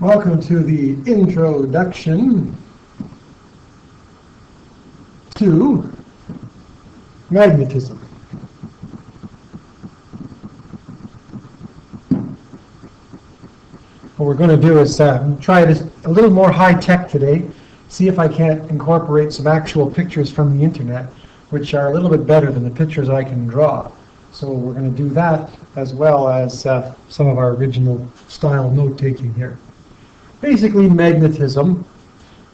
Welcome to the introduction to magnetism. What we're going to do is try it a little more high-tech today, see if I can't incorporate some actual pictures from the internet, which are a little bit better than the pictures I can draw. So we're going to do that as well as some of our original style note-taking here. Basically, magnetism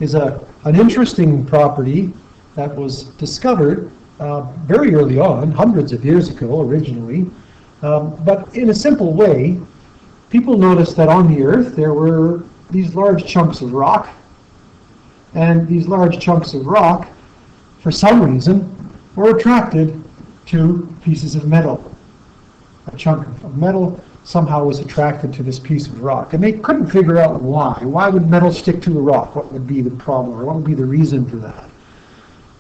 is an interesting property that was discovered very early on, hundreds of years ago originally, but in a simple way. People noticed that on the Earth there were these large chunks of rock, and these large chunks of rock, for some reason, were attracted to pieces of metal. A chunk of metal somehow was attracted to this piece of rock, and they couldn't figure out why. Why would metal stick to a rock? What would be the problem, or what would be the reason for that?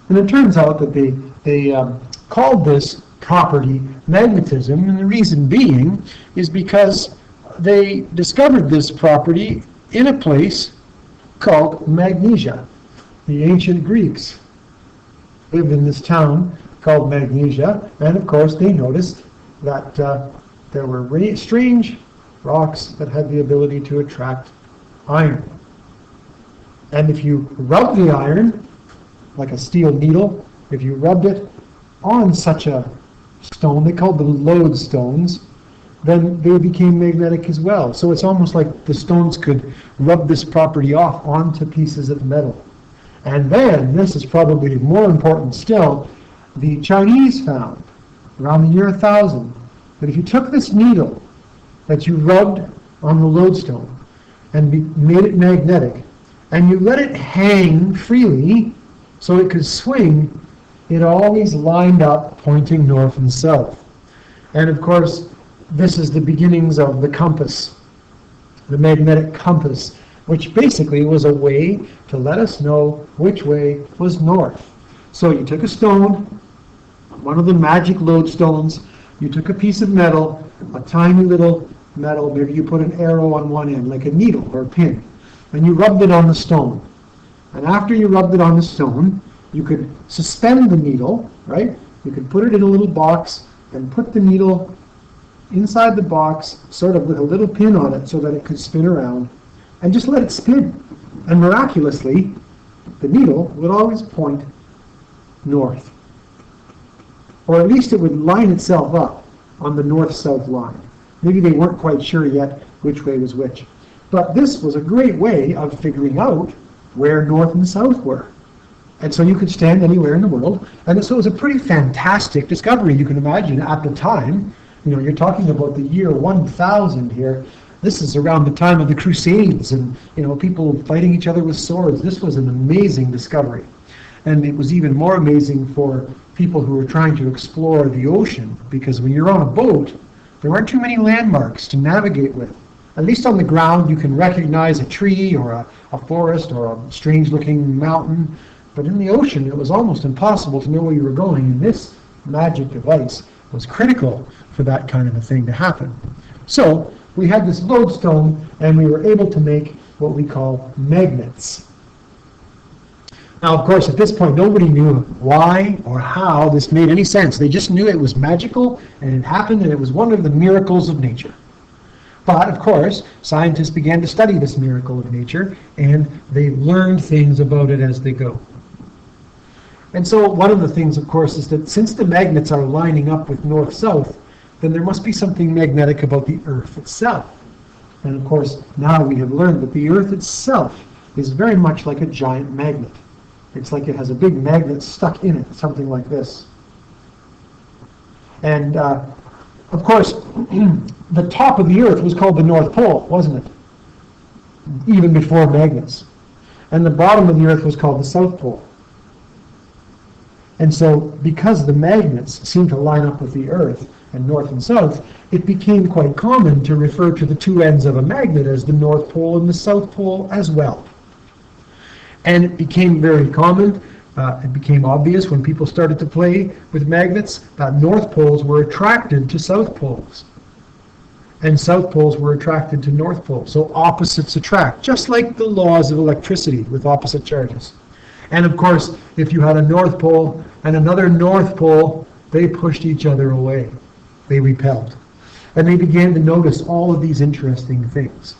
And it turns out that they called this property magnetism, and the reason being is because they discovered this property in a place called Magnesia. The ancient Greeks lived in this town called Magnesia, and of course they noticed that there were strange rocks that had the ability to attract iron. And if you rub the iron, like a steel needle, if you rubbed it on such a stone, they called them lodestones, then they became magnetic as well. So it's almost like the stones could rub this property off onto pieces of metal. And then, this is probably more important still, the Chinese found, around the year 1000, that if you took this needle that you rubbed on the lodestone and made it magnetic, and you let it hang freely so it could swing, it always lined up pointing north and south. And of course, this is the beginnings of the compass, the magnetic compass, which basically was a way to let us know which way was north. So you took a stone, one of the magic lodestones, you took a piece of metal, a tiny little metal, maybe you put an arrow on one end, like a needle or a pin, and you rubbed it on the stone. And after you rubbed it on the stone, you could suspend the needle, right? You could put it in a little box and put the needle inside the box, sort of with a little pin on it so that it could spin around, and just let it spin. And miraculously, the needle would always point north. Or at least it would line itself up on the north-south line. Maybe they weren't quite sure yet which way was which. But this was a great way of figuring out where north and south were. And so you could stand anywhere in the world. And so it was a pretty fantastic discovery, you can imagine, at the time. You know, you're talking about the year 1000 here. This is around the time of the Crusades and, people fighting each other with swords. This was an amazing discovery. And it was even more amazing for people who were trying to explore the ocean, because when you're on a boat, there aren't too many landmarks to navigate with. At least on the ground, you can recognize a tree or a forest or a strange-looking mountain. But in the ocean, it was almost impossible to know where you were going. And this magic device was critical for that kind of a thing to happen. So we had this lodestone, and we were able to make what we call magnets. Now, of course, at this point, nobody knew why or how this made any sense. They just knew it was magical, and it happened, and it was one of the miracles of nature. But, of course, scientists began to study this miracle of nature, and they learned things about it as they go. And so one of the things, of course, is that since the magnets are lining up with north-south, then there must be something magnetic about the Earth itself. And, of course, now we have learned that the Earth itself is very much like a giant magnet. It's like it has a big magnet stuck in it, something like this. And, of course, the top of the Earth was called the North Pole, wasn't it? Even before magnets. And the bottom of the Earth was called the South Pole. And so, because the magnets seem to line up with the Earth, and north and south, it became quite common to refer to the two ends of a magnet as the North Pole and the South Pole as well. And it became very common, it became obvious when people started to play with magnets that North Poles were attracted to South Poles. and south poles were attracted to north poles. So opposites attract, just like the laws of electricity with opposite charges. And of course, if you had a north pole and another north pole, they pushed each other away. They repelled. And they began to notice all of these interesting things.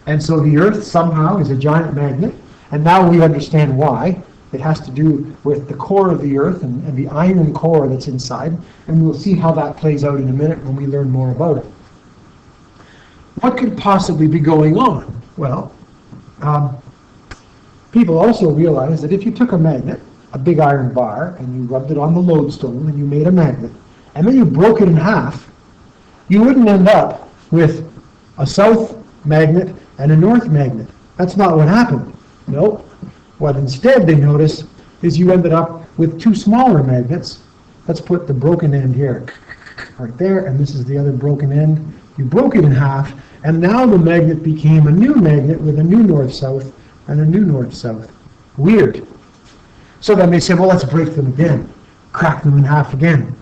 And so the Earth somehow is a giant magnet, and now we understand why. It has to do with the core of the Earth and the iron core that's inside, and we'll see how that plays out in a minute when we learn more about it. What could possibly be going on? Well, people also realize that if you took a magnet, a big iron bar, and you rubbed it on the lodestone and you made a magnet, and then you broke it in half, you wouldn't end up with a south magnet and a north magnet. That's not what happened. No. What instead they noticed is you ended up with two smaller magnets. Let's put the broken end here, right there, and this is the other broken end. You broke it in half, and now the magnet became a new magnet with a new north-south and a new north-south. Weird. So then they said, well, let's break them again, crack them in half again.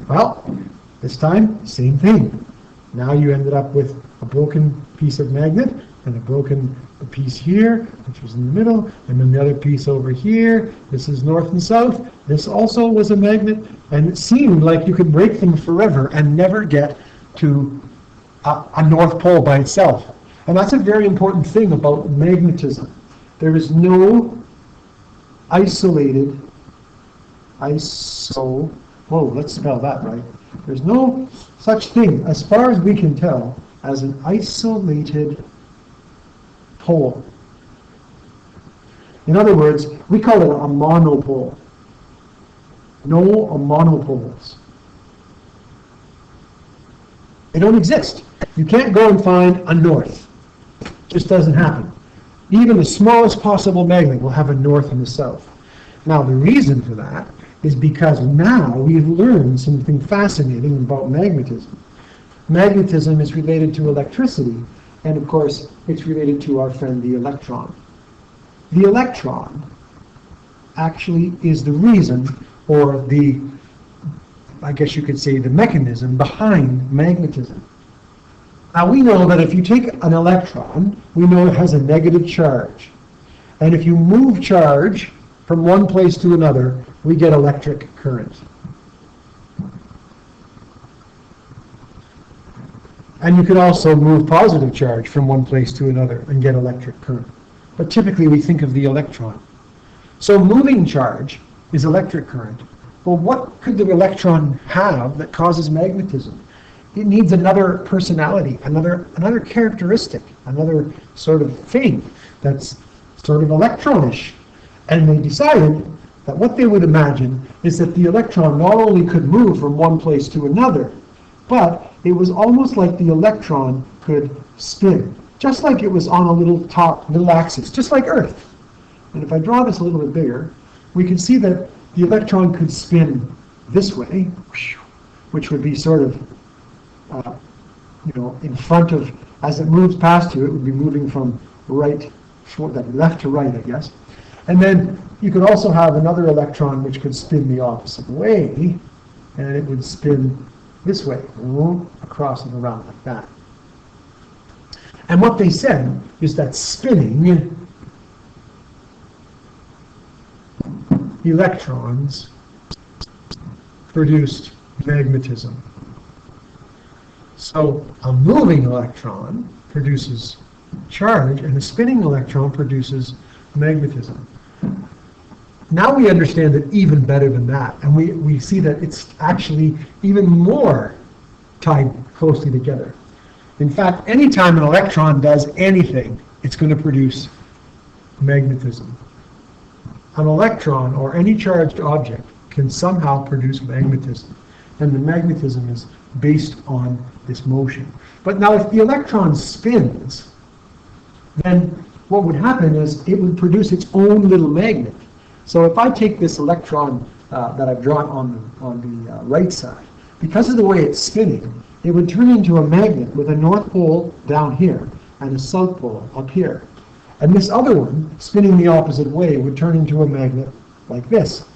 Well, this time, same thing. Now you ended up with a broken piece of magnet and a broken piece here, which was in the middle, and then the other piece over here. This is north and south. This also was a magnet, and it seemed like you could break them forever and never get to a north pole by itself. And that's a very important thing about magnetism. There is no isolated, let's spell that right. There's no such thing, as far as we can tell, as an isolated pole. In other words, we call it a monopole. No monopoles. They don't exist. You can't go and find a north. It just doesn't happen. Even the smallest possible magnet will have a north and a south. Now, the reason for that is because now we've learned something fascinating about magnetism. Magnetism is related to electricity, and of course, it's related to our friend the electron. The electron actually is the reason, or I guess you could say the mechanism behind magnetism. Now we know that if you take an electron, we know it has a negative charge. And if you move charge from one place to another, we get electric current. And you can also move positive charge from one place to another and get electric current. But typically we think of the electron. So moving charge is electric current. Well, what could the electron have that causes magnetism? It needs another personality, another characteristic, another sort of thing that's sort of electronish. And they decided that what they would imagine is that the electron not only could move from one place to another, but it was almost like the electron could spin, just like it was on a little axis, just like Earth. And if I draw this a little bit bigger, we can see that the electron could spin this way, which would be sort of, in front of, as it moves past you, it would be moving from left to right, I guess. And then you could also have another electron which could spin the opposite way, and it would spin this way, across and around like that. And what they said is that spinning electrons produced magnetism. So a moving electron produces charge, and a spinning electron produces magnetism. Now we understand it even better than that, and we see that it's actually even more tied closely together. In fact, anytime an electron does anything, it's going to produce magnetism. An electron or any charged object can somehow produce magnetism, and the magnetism is based on this motion. But now if the electron spins, then what would happen is it would produce its own little magnet. So if I take this electron that I've drawn on the right side, because of the way it's spinning, it would turn into a magnet with a north pole down here and a south pole up here. And this other one, spinning the opposite way, would turn into a magnet like this.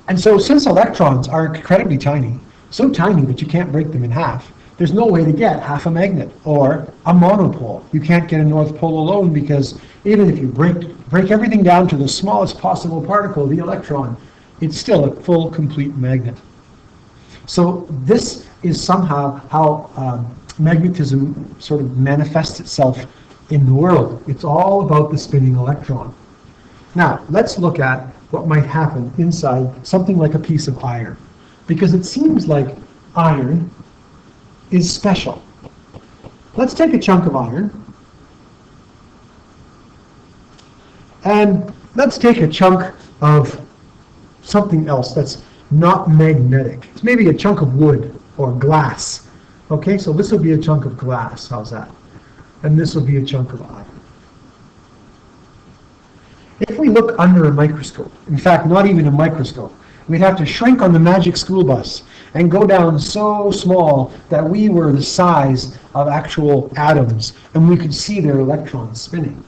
And so since electrons are incredibly tiny, so tiny that you can't break them in half, there's no way to get half a magnet or a monopole. You can't get a north pole alone because even if you break everything down to the smallest possible particle, the electron, it's still a full, complete magnet. So this is somehow how magnetism sort of manifests itself in the world. It's all about the spinning electron. Now, let's look at what might happen inside something like a piece of iron, because it seems like iron is special. Let's take a chunk of iron, and let's take a chunk of something else that's not magnetic. It's maybe a chunk of wood or glass. Okay, so this will be a chunk of glass. How's that? And this will be a chunk of iron. If we look under a microscope, in fact, not even a microscope, we'd have to shrink on the magic school bus and go down so small that we were the size of actual atoms and we could see their electrons spinning.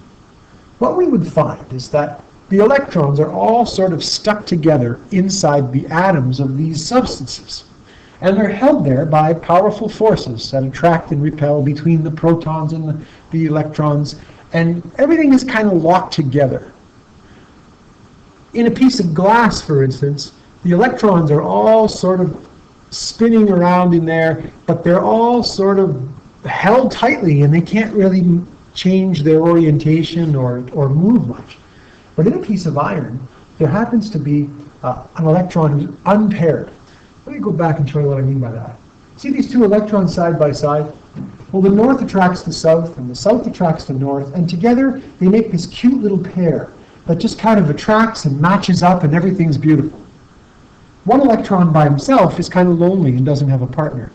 What we would find is that the electrons are all sort of stuck together inside the atoms of these substances. And they're held there by powerful forces that attract and repel between the protons and the electrons, and everything is kind of locked together. In a piece of glass, for instance, the electrons are all sort of spinning around in there, but they're all sort of held tightly and they can't really change their orientation or move much. But in a piece of iron, there happens to be an electron who's unpaired. Let me go back and show you what I mean by that. See these two electrons side by side? Well, the north attracts the south, and the south attracts the north, and together they make this cute little pair that just kind of attracts and matches up, and everything's beautiful. One electron by himself is kind of lonely and doesn't have a partner.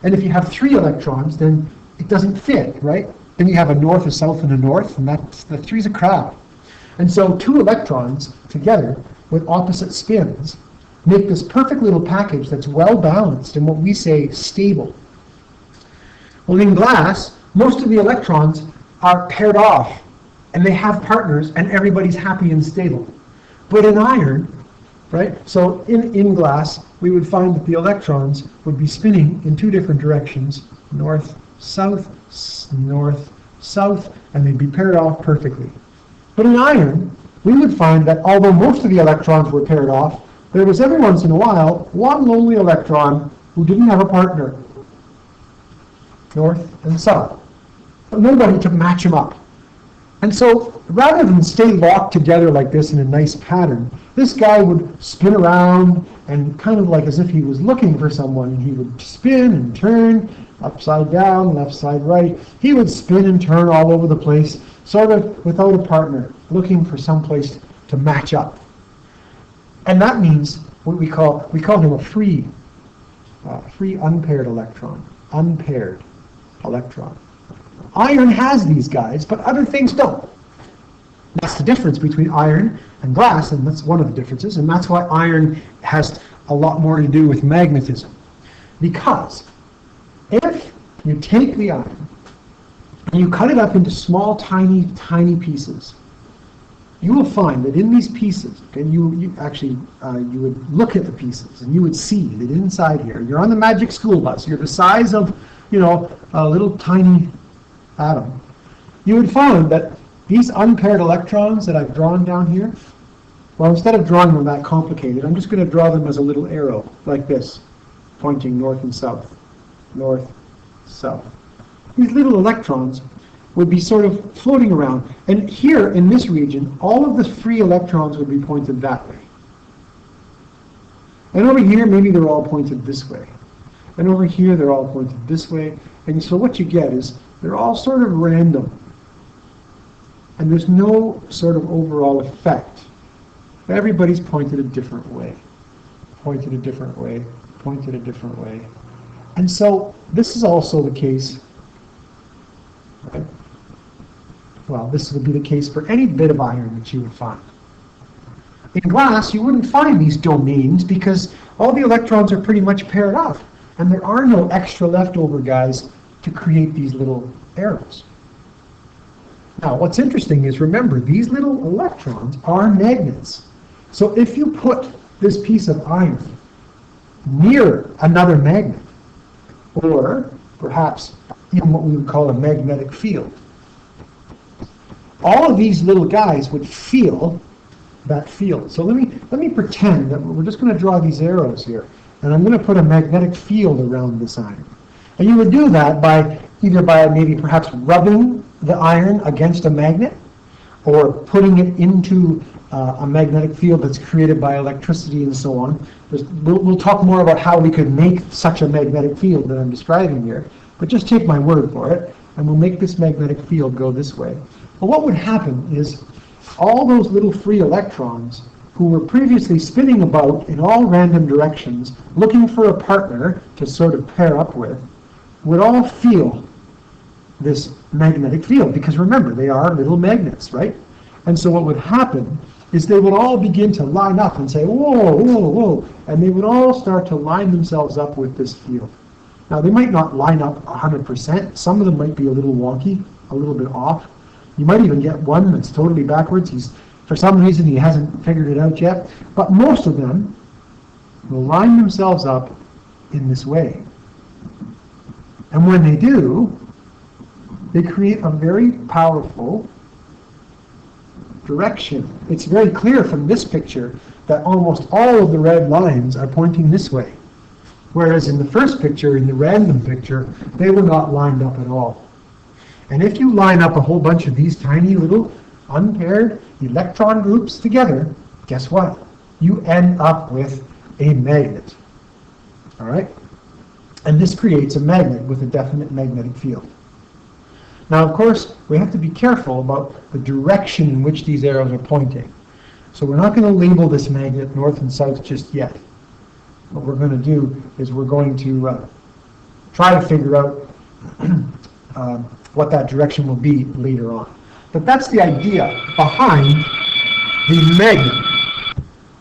And if you have three electrons, then it doesn't fit, right? Then you have a north, a south, and a north, and the three's a crowd. And so two electrons together with opposite spins make this perfect little package that's well balanced and what we say stable. Well, in glass, most of the electrons are paired off and they have partners and everybody's happy and stable. But in iron, right, so in glass, we would find that the electrons would be spinning in two different directions, north, south, and they'd be paired off perfectly. But in iron, we would find that although most of the electrons were paired off, there was every once in a while one lonely electron who didn't have a partner, north and south. But nobody to match them up. And so rather than stay locked together like this in a nice pattern, this guy would spin around and kind of like as if he was looking for someone, and he would spin and turn upside down, left side right. He would spin and turn all over the place, sort of without a partner, looking for some place to match up. And that means what we call him a free unpaired electron. Unpaired electron. Iron has these guys, but other things don't. That's the difference between iron and glass, and that's one of the differences, and that's why iron has a lot more to do with magnetism. Because if you take the iron and you cut it up into small, tiny, tiny pieces, you will find that in these pieces, okay, you would look at the pieces and you would see that inside here, you're on the magic school bus, you're the size of, a little tiny atom. You would find that these unpaired electrons that I've drawn down here, well, instead of drawing them that complicated, I'm just going to draw them as a little arrow, like this, pointing north and south, north, south. These little electrons would be sort of floating around. And here in this region, all of the free electrons would be pointed that way. And over here, maybe they're all pointed this way. And over here, they're all pointed this way. And so what you get is they're all sort of random. And there's no sort of overall effect. Everybody's pointed a different way. Pointed a different way. Pointed a different way. And so this is also the case. Right? Well, this would be the case for any bit of iron that you would find. In glass, you wouldn't find these domains because all the electrons are pretty much paired off, and there are no extra leftover guys to create these little arrows. Now, what's interesting is, remember, these little electrons are magnets. So if you put this piece of iron near another magnet, or perhaps even what we would call a magnetic field. All of these little guys would feel that field. So let me pretend that we're just going to draw these arrows here, and I'm going to put a magnetic field around this iron. And you would do that by either by maybe perhaps rubbing the iron against a magnet, or putting it into a magnetic field that's created by electricity and so on. We'll talk more about how we could make such a magnetic field that I'm describing here, but just take my word for it, and we'll make this magnetic field go this way. But what would happen is all those little free electrons who were previously spinning about in all random directions, looking for a partner to sort of pair up with, would all feel this magnetic field, because remember, they are little magnets, right? And so what would happen is they would all begin to line up and say, whoa, whoa, whoa, and they would all start to line themselves up with this field. Now, they might not line up 100%. Some of them might be a little wonky, a little bit off. You might even get one that's totally backwards. For some reason, he hasn't figured it out yet. But most of them will line themselves up in this way. And when they do, they create a very powerful direction. It's very clear from this picture that almost all of the red lines are pointing this way. Whereas in the first picture, in the random picture, they were not lined up at all. And if you line up a whole bunch of these tiny little unpaired electron groups together, guess what? You end up with a magnet. All right? And this creates a magnet with a definite magnetic field. Now, of course, we have to be careful about the direction in which these arrows are pointing. So we're not going to label this magnet north and south just yet. What we're going to do is we're going to try to figure out what that direction will be later on. But that's the idea behind the magnet.